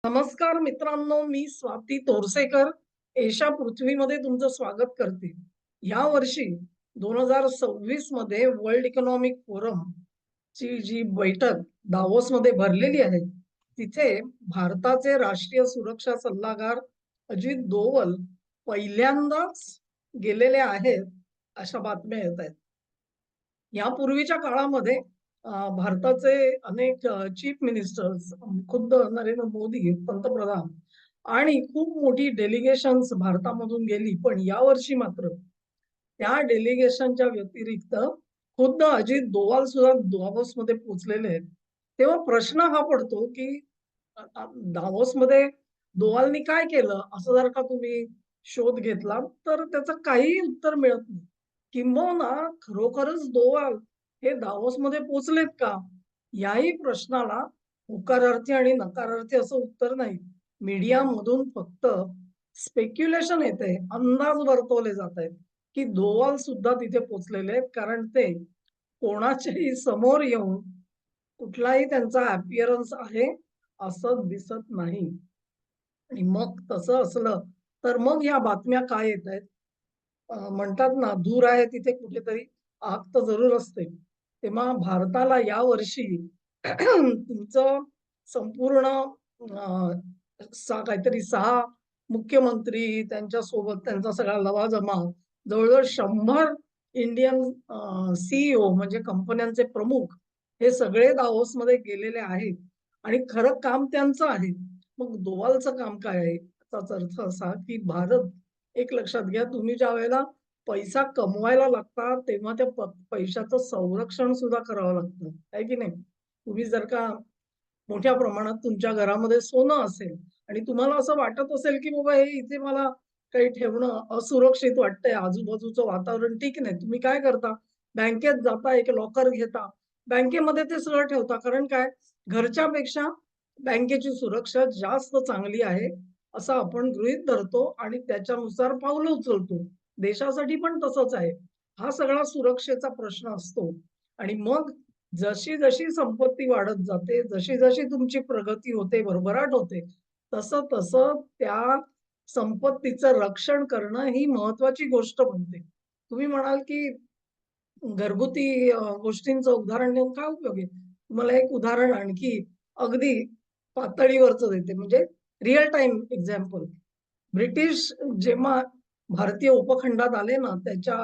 नमस्कार मित्रांनो, मी स्वाती तोरसेकर एशा पृथ्वीमध्ये तुमचं स्वागत करते. या वर्षी 2026 मध्ये वर्ल्ड इकॉनॉमिक फोरम ची जी बैठक दावोसमध्ये भरलेली आहे, तिथे भारताचे राष्ट्रीय सुरक्षा सल्लागार अजित डोवल पहिल्यांदाच गेलेले आहेत, अशा बातम्या येत आहेत. यापूर्वीच्या काळामध्ये भारताचे अनेक चीफ मिनिस्टर्स, खुद्द नरेंद्र मोदी पंतप्रधान आणि खूप मोठी डेलिगेशन्स भारतामधून गेली. पण यावर्षी मात्र त्या डेलिगेशनच्या व्यतिरिक्त खुद्द अजित डोवाल सुद्धा दावोसमध्ये पोहोचलेले आहेत. तेव्हा प्रश्न हा पडतो, की दावोसमध्ये डोवालनी काय केलं? असं जर का तुम्ही शोध घेतला, तर त्याचं काहीही उत्तर मिळत नाही. किंबहुना खरोखरच डोवाल हे दावोसमध्ये पोहोचलेत का? याही प्रश्नाला होकारार्थी आणि नकारार्थी असं उत्तर नाही. मीडियामधून फक्त स्पेक्युलेशन येते, अंदाज वर्तवले जात आहेत, की डोवाल सुद्धा तिथे पोहोचलेले आहेत. कारण ते कोणाच्याही समोर येऊन कुठलाही त्यांचा अपीअरन्स आहे असं दिसत नाही. आणि मग तसं असलं, तर मग या बातम्या काय येतायत? म्हणतात ना, धूर आहे तिथे कुठेतरी आग तर जरूर असते. तेव्हा भारताला यावर्षी तुमचं संपूर्ण काहीतरी 6 मुख्यमंत्री, त्यांच्यासोबत त्यांचा सगळा लवाजमा, जवळ-जवळ 100 इंडियन म्हणजे कंपन्यांचे प्रमुख, हे सगळे दावोसमध्ये गेलेले आहेत आणि खरं काम त्यांचं आहे. मग डोवालचं काम काय आहे? याचाच अर्थ असा, की भारत एक लक्षात घ्या, तुम्ही ज्यावेळेला पैसा कमवायला लागता, तेव्हा त्या पैशाचं संरक्षण सुद्धा करावं लागतं, आहे की नाही? तुम्ही जर का मोठ्या प्रमाणात तुमच्या घरामध्ये सोनं असेल आणि तुम्हाला असं वाटत असेल, की बाबा हे इथे मला काही ठेवणं असुरक्षित वाटतंय, आजूबाजूचं वातावरण ठीक नाही. तुम्ही काय करता? बँकेत जाता, एक लॉकर घेता. बँकेमध्ये ते सगळं ठेवता. कारण काय? घरच्यापेक्षा बँकेची सुरक्षा जास्त चांगली आहे, असं आपण गृहीत धरतो आणि त्याच्यानुसार पावलं उचलतो. देशासाठी पण तसंच आहे. हा सगळा सुरक्षेचा प्रश्न असतो आणि मग जशी-जशी संपत्ती वाढत जाते, जशी-जशी तुमची प्रगती होते, भरभराट होते, तसं-तसं त्या संपत्तीचं रक्षण करणं ही महत्वाची गोष्ट बनते. तुम्ही म्हणाल, की घरगुती गोष्टींचं उदाहरण देऊन काय उपयोग आहे? तुम्हाला एक उदाहरण आणखी अगदी पातळीवरचं देते, म्हणजे रिअल टाईम एक्झाम्पल. ब्रिटिश जेव्हा भारतीय उपखंडात आले ना, त्याच्या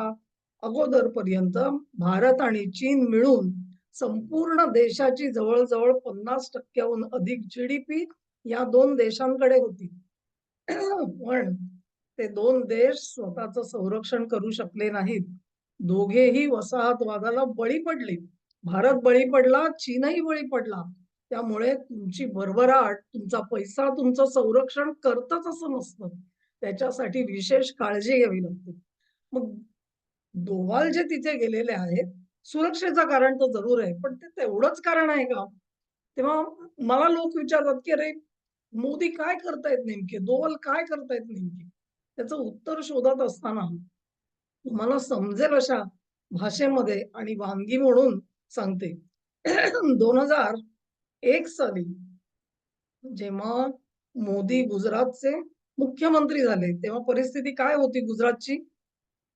अगोदरपर्यंत भारत आणि चीन मिळून संपूर्ण देशाची जवळ-जवळ 50% अधिक जी-डी-पी या 2 देशांकडे होती. पण ते 2 देश स्वतःचं संरक्षण करू शकले नाहीत. दोघेही वसाहतवादाला बळी पडले. भारत बळी पडला, चीनही बळी पडला. त्यामुळे तुमची भरभराट, तुमचा पैसा तुमचं संरक्षण करतच असं नसतं. त्याच्यासाठी विशेष काळजी घ्यावी लागते. मग डोवाल जे तिथे गेलेले आहेत, सुरक्षेचं कारण तर जरूर आहे, पण ते तेवढंच कारण आहे का? तेव्हा मला लोक विचारतात, की "अरे, मोदी काय करतायत नेमके? डोवाल काय करतायत नेमके?" त्याचं उत्तर शोधत असताना तुम्हाला समजेल अशा भाषेमध्ये आणि वानगी म्हणून सांगते. 2001 साली जेव्हा मोदी गुजरातचे मुख्यमंत्री झाले, तेव्हा परिस्थिती काय होती गुजरातची?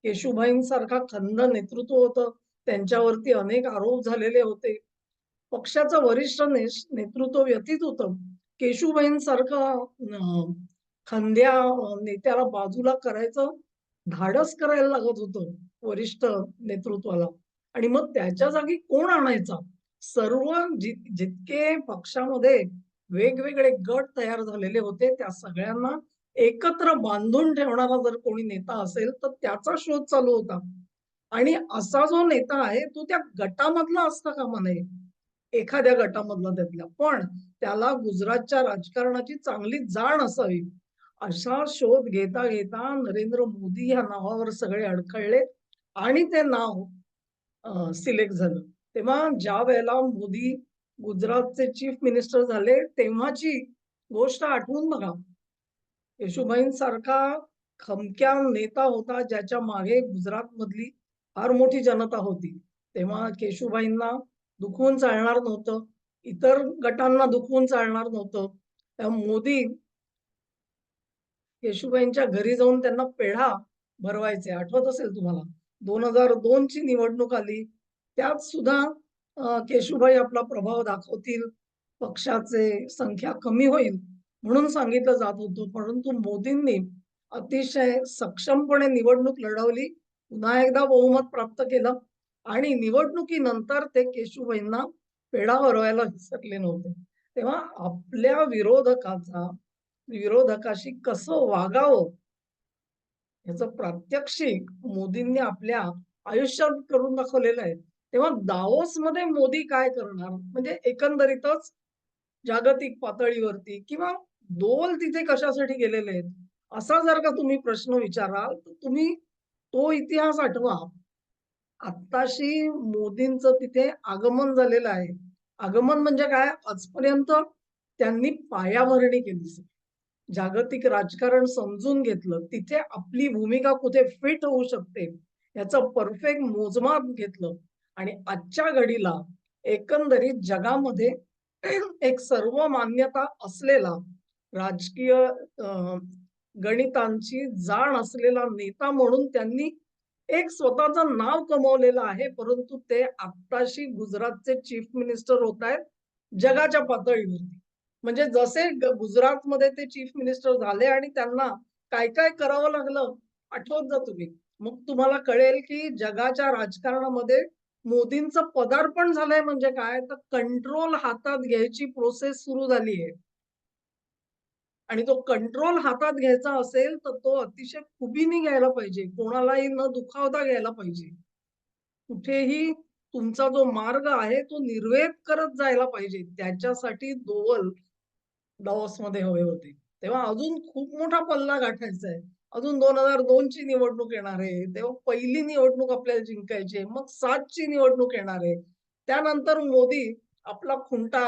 केशुभाईंसारखा खंद नेतृत्व होतं. त्यांच्यावरती अनेक आरोप झालेले होते. पक्षाचं वरिष्ठ नेतृत्व व्यतीत होतं. केशुभाईंसारखं खंद्या नेत्याला बाजूला करायचं धाडस करायला लागत होतं वरिष्ठ नेतृत्वाला आणि मग त्याच्या जागी कोण आणायचा? सर्व जितके पक्षामध्ये वेगवेगळे गट तयार झालेले होते, त्या सगळ्यांना एकत्र बांधून ठेवणारा जर कोणी नेता असेल, तर त्याचा शोध चालू होता. आणि असा जो नेता आहे, तो त्या गटामधला असता कामा नये. एखाद्या गटामधला त्यातला. पण त्याला गुजरातच्या राजकारणाची चांगली जाण असावी. असा शोध घेता-घेता नरेंद्र मोदी या नावावर सगळे अडखळले आणि ते नाव सिलेक्ट झालं. तेव्हा ज्यावेळेला मोदी गुजरातचे चीफ मिनिस्टर झाले, तेव्हाची गोष्ट आठवून बघा. येशूभाईंसारखा खमक्या नेता होता, ज्याच्या मागे गुजरातमधली फार मोठी जनता होती. तेव्हा केशूभाईंना दुखवून चालणार नव्हतं. इतर गटांना दुखवून चालणार नव्हतं. मोदी केशूबाईंच्या घरी जाऊन त्यांना पेढा भरवायचे. आठवत असेल तुम्हाला. 2002 ची निवडणूक आली. त्यात सुद्धा केशूबाई आपला प्रभाव दाखवतील, पक्षाचे संख्या कमी होईल म्हणून सांगितलं जात होतं. परंतु मोदींनी अतिशय सक्षमपणे निवडणूक लढवली. पुन्हा एकदा बहुमत प्राप्त केलं आणि निवडणुकीनंतर ते केशूबाईंना पेढा भरवायला विसरले नव्हते. तेव्हा आपल्या विरोधकाशी कसं वागावं याचं प्रात्यक्षिक मोदींनी आपल्या आयुष्यात करून दाखवलेलं आहे. तेव्हा दाओसमध्ये मोदी काय करणार? म्हणजे एकंदरीतच जागतिक पातळीवरती किंवा दोल तिथे कशासाठी गेलेले आहेत? असा जर का तुम्ही प्रश्न विचाराल, तर तुम्ही तो इतिहास आठवा. आत्ताशी मोदींचं तिथे आगमन झालेलं आहे. आगमन म्हणजे काय? आजपर्यंत त्यांनी पायाभरणी केली. जागतिक राजकारण समजून घेतलं. तिथे आपली भूमिका कुठे फिट होऊ शकते, याचं परफेक्ट मोजमाप घेतलं आणि आजच्या घडीला एकंदरीत जगामध्ये एक सर्व मान्यता असलेला राजकीय गणितांची जाण असलेला नेता म्हणून त्यांनी एक स्वतःचं नाव कमवलेलं आहे. परंतु ते आत्ताशी गुजरातचे चीफ मिनिस्टर होतायत जगाच्या पातळीवरती. म्हणजे जसे गुजरातमध्ये ते चीफ मिनिस्टर झाले आणि त्यांना काय-काय करावं लागलं, आठवत जा तुम्ही. मग तुम्हाला कळेल की जगाच्या राजकारणामध्ये मोदींचं पदार्पण झालंय म्हणजे काय? तर कंट्रोल हातात घ्यायची प्रोसेस सुरू झाली आहे. आणि तो कंट्रोल हातात घ्यायचा असेल, तर तो अतिशय खुबीने घ्यायला पाहिजे. कोणालाही न दुखावता घ्यायला पाहिजे. कुठेही तुमचा जो मार्ग आहे, तो निर्वेध करत जायला पाहिजे. त्याच्यासाठी दोवल दाओसमध्ये हवे होते. तेव्हा अजून खूप मोठा पल्ला गाठायचा आहे. अजून 2002 ची निवडणूक येणार आहे. तेव्हा पहिली निवडणूक आपल्याला जिंकायची आहे. मग 7 ची निवडणूक येणार आहे. त्यानंतर मोदी आपला खुंटा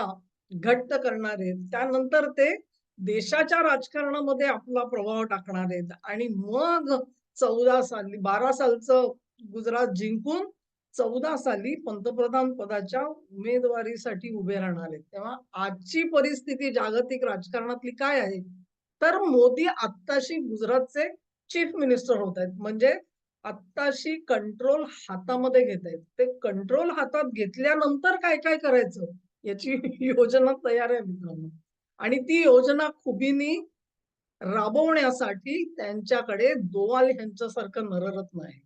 घट्ट करणार आहेत. त्यानंतर ते देशाच्या राजकारणामध्ये आपला प्रभाव टाकणार आहेत आणि मग 14 साली 12 सालचं गुजरात जिंकून 14 साली पंतप्रधान पदाच्या उमेदवारीसाठी उभे राहणार आहेत. तेव्हा आजची परिस्थिती जागतिक राजकारणातली काय आहे? तर मोदी आत्ताशी गुजरातचे चीफ मिनिस्टर होत आहेत. म्हणजे आत्ताशी कंट्रोल हातामध्ये घेत आहेत. ते कंट्रोल हातात घेतल्यानंतर काय-काय करायचं याची योजना तयार आहे मित्रांनो. आणि ती योजना खुबीनी राबवण्यासाठी त्यांच्याकडे दोवाल यांच्यासारखं नररत्न आहे.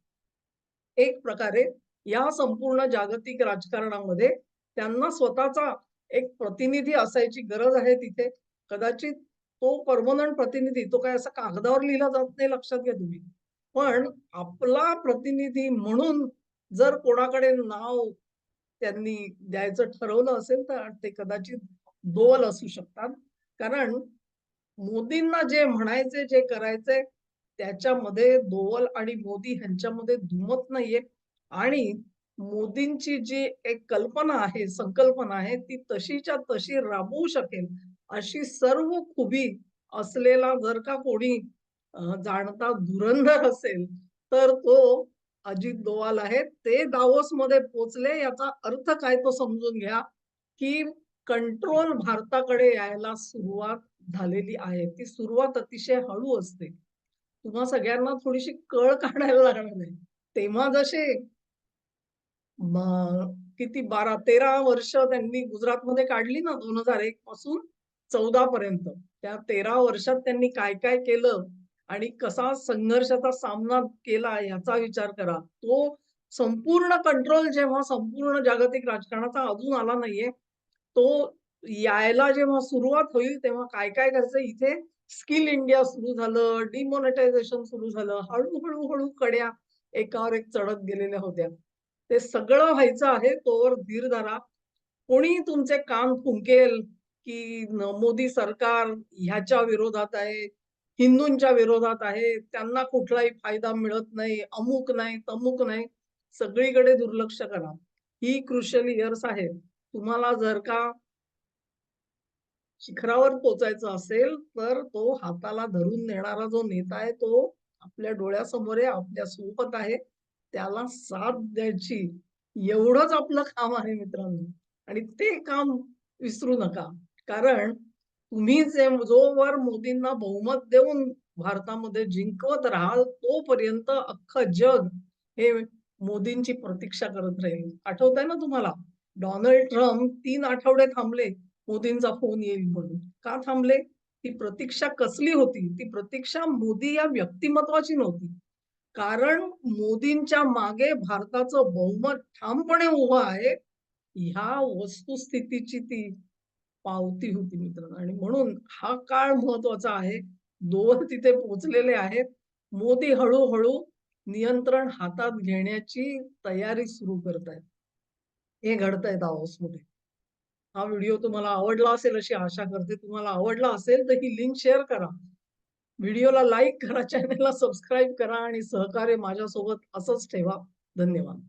एक प्रकारे या संपूर्ण जागतिक राजकारणामध्ये त्यांना स्वतःचा एक प्रतिनिधी असायची गरज आहे तिथे. कदाचित तो पर्मनंट प्रतिनिधी तो काय असा कागदावर लिहिला जात नाही लक्षात घ्या तुम्ही. पण आपला प्रतिनिधी म्हणून जर कोणाकडे नाव त्यांनी द्यायचं ठरवलं असेल तर ते कदाचित दोवल असू शकतात. कारण मोदींना जे म्हणायचे, जे करायचंय त्याच्यामध्ये दोवल आणि मोदी ह्यांच्यामध्ये दुमत नाहीये आणि मोदींची जी एक कल्पना आहे, संकल्पना आहे, ती तशीच्या तशी राबवू शकेल, अशी सर्व खुबी असलेला जर का कोणी जाणता धुरंधर असेल, तर तो अजित दोवाल आहे. ते दावोसमध्ये पोहोचले याचा अर्थ काय तो समजून घ्या, की कंट्रोल भारताकडे यायला सुरुवात झालेली आहे. ती सुरुवात अतिशय हळू असते. तुम्हा सगळ्यांना थोडीशी कळ काढायला लागणार आहे. तेव्हा जसे किती 12-13 वर्ष त्यांनी गुजरातमध्ये काढली ना 2001 पासून 14 पर्यंत. त्या 13 वर्षात त्यांनी काय-काय केलं आणि कसा संघर्षाचा सामना केला याचा विचार करा. तो संपूर्ण कंट्रोल जेव्हा संपूर्ण जागतिक राजकारणाचा अजून आला नाहीये, तो यायला जेव्हा सुरुवात होईल तेव्हा काय-काय करायचं इथे स्किल इंडिया सुरू झालं, डिमॉनिटायझेशन सुरू झालं. हळू-हळू कड्या एकावर एक चढत गेलेल्या होत्या. ते सगळं व्हायचं आहे तोवर धीर धरा. कोणी तुमचे कान फुंकेल, की मोदी सरकार ह्याच्या विरोधात आहे, हिंदूंच्या विरोधात आहे, त्यांना कुठलाही फायदा मिळत नाही, अमुक नाही, तमुक नाही. सगळीकडे दुर्लक्ष करा. ही क्रुशियल इयर्स आहेत. तुम्हाला जर का शिखरावर पोहोचायचं असेल, तर तो हाताला धरून नेणारा जो नेता आहे, तो आपल्या डोळ्यासमोर आहे, आपल्या सोबत आहे. त्याला साथ द्यायची एवढंच आपलं काम आहे मित्रांनो आणि ते काम विसरू नका. कारण तुम्ही जे जोवर मोदींना बहुमत देऊन भारतामध्ये जिंकवत राहाल, तोपर्यंत अख्खं जग हे मोदींची प्रतीक्षा करत राहील. आठवतंय ना तुम्हाला? डोनाल्ड ट्रम्प 3 आठवडे थांबले, मोदींचा फोन येईल म्हणून. का थांबले? ती प्रतीक्षा कसली होती? ती प्रतीक्षा मोदी या व्यक्तिमत्वाची नव्हती. कारण मोदींच्या मागे भारताचं बहुमत ठामपणे उभं आहे, ह्या वस्तुस्थितीची ती पावती होती मित्रांनो. आणि म्हणून हा काळ महत्वाचा आहे. दोन तिथे पोहोचलेले आहेत. मोदी हळू-हळू नियंत्रण हातात घेण्याची तयारी सुरू करतायत. हे घडतंय दाओसमध्ये. हा व्हिडिओ तुम्हाला आवडला असेल अशी आशा करते. तुम्हाला आवडला असेल तर ही लिंक शेअर करा. व्हिडिओला लाईक करा, चॅनलला सबस्क्राईब करा आणि सहकार्य माझ्यासोबत असंच ठेवा. धन्यवाद.